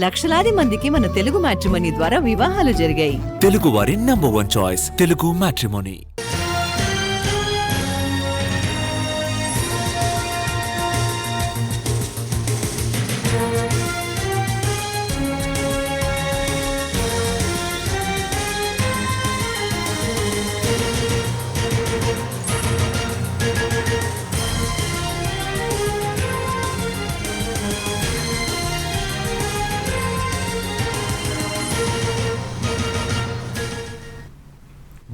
లక్షలాది మందికి మన తెలుగు మ్యాట్రిమోనీ ద్వారా వివాహాలు జరిగాయి. తెలుగు వారి number 1 choice Telugu matrimony.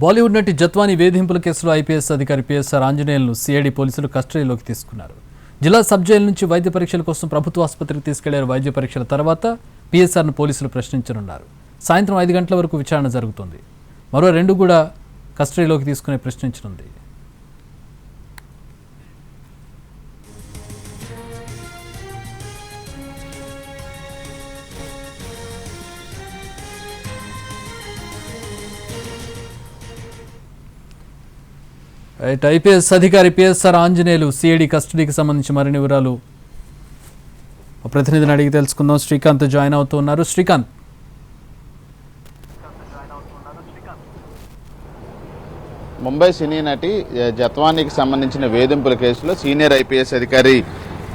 Bollywood నటి జత్వానీ వేధింపుల కేసులో ఐపీఎస్ అధికారి పిఎస్ఆర్ ఆంజనేయులను సిఐడి పోలీసులు కస్టడీలోకి తీసుకున్నారు. జిల్లా సబ్ జైలు నుంచి వైద్య పరీక్షల కోసం ప్రభుత్వ ఆసుపత్రికి తీసుకెళ్లారు. వైద్య పరీక్షల తర్వాత పిఎస్ఆర్ను పోలీసులు ప్రశ్నించనున్నారు. సాయంత్రం 5 గంటల వరకు విచారణ జరుగుతుంది. మరో 2 కూడా కస్టడీలోకి తీసుకుని ప్రశ్నించనుంది. ఐపీఎస్ అధికారి పిఎస్ఆర్ ఆంజనేయులు సిఐడి కస్టడీకి సంబంధించి మరిన్ని వివరాలు ప్రతినిధిని అడిగి తెలుసుకుందాం. శ్రీకాంత్ జాయిన్ అవుతున్నారు. శ్రీకాంత్, ముంబై సినీ నటి జత్వానీకి సంబంధించిన వేధింపుల కేసులో సీనియర్ ఐపీఎస్ అధికారి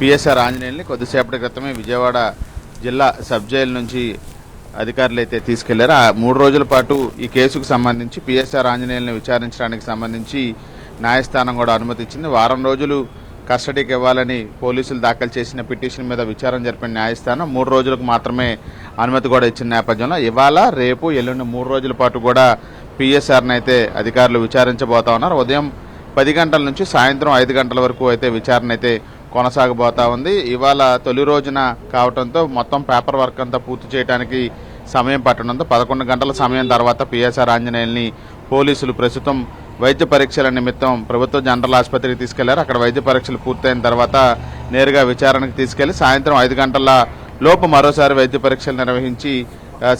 పిఎస్ఆర్ ఆంజనేయుల్ని కొద్దిసేపటి క్రితమే విజయవాడ జిల్లా సబ్ జైలు నుంచి అధికారులు అయితే తీసుకెళ్లారు. ఆ 3 రోజుల పాటు ఈ కేసుకు సంబంధించి పిఎస్ఆర్ ఆంజనేయుల్ని విచారించడానికి సంబంధించి న్యాయస్థానం కూడా అనుమతి ఇచ్చింది. వారం రోజులు కస్టడీకి ఇవ్వాలని పోలీసులు దాఖలు చేసిన పిటిషన్ మీద విచారణ జరిపిన న్యాయస్థానం 3 రోజులకు మాత్రమే అనుమతి కూడా ఇచ్చిన నేపథ్యంలో ఇవాళ, రేపు, ఎల్లుండి 3 రోజుల పాటు కూడా పిఎస్ఆర్ని అయితే అధికారులు విచారించబోతా ఉన్నారు. ఉదయం 10 గంటల నుంచి సాయంత్రం 5 గంటల వరకు అయితే విచారణ అయితే కొనసాగబోతా ఉంది. ఇవాళ తొలి రోజున కావడంతో మొత్తం పేపర్ వర్క్ అంతా పూర్తి చేయడానికి సమయం పట్టడంతో 11 గంటల సమయం తర్వాత పిఎస్ఆర్ ఆంజనేయుల్ని పోలీసులు ప్రస్తుతం వైద్య పరీక్షల నిమిత్తం ప్రభుత్వ జనరల్ ఆసుపత్రికి తీసుకెళ్లారు. అక్కడ వైద్య పరీక్షలు పూర్తయిన తర్వాత నేరుగా విచారణకు తీసుకెళ్లి సాయంత్రం 5 గంటల లోపు మరోసారి వైద్య పరీక్షలు నిర్వహించి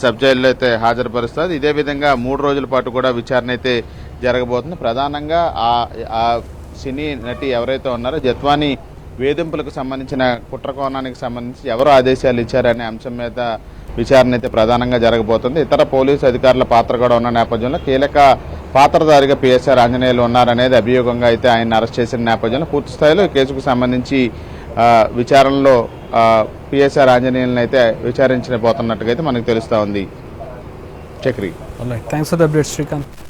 సబ్ జైల్లో అయితే హాజరుపరుస్తారు. ఇదే విధంగా 3 రోజుల పాటు కూడా విచారణ అయితే జరగబోతుంది. ప్రధానంగా ఆ సినీ నటి ఎవరైతే ఉన్నారో జత్వానీ వేధింపులకు సంబంధించిన కుట్ర కోణానికి సంబంధించి ఎవరు ఆదేశాలు ఇచ్చారనే అంశం మీద విచారణ అయితే ప్రధానంగా జరగబోతుంది. ఇతర పోలీసు అధికారుల పాత్ర కూడా ఉన్న నేపథ్యంలో కీలక పాత్రధారిగా పిఎస్ఆర్ ఆంజనేయులు ఉన్నారనేది అభియోగంగా అయితే ఆయన అరెస్ట్ చేసిన నేపథ్యంలో పూర్తి స్థాయిలో ఈ కేసుకు సంబంధించి విచారణలో పిఎస్ఆర్ ఆంజనేయులను అయితే విచారించబోతున్నట్టుగా అయితే మనకు తెలుస్తూ ఉంది. Chakri, thanks for the update Srikanth.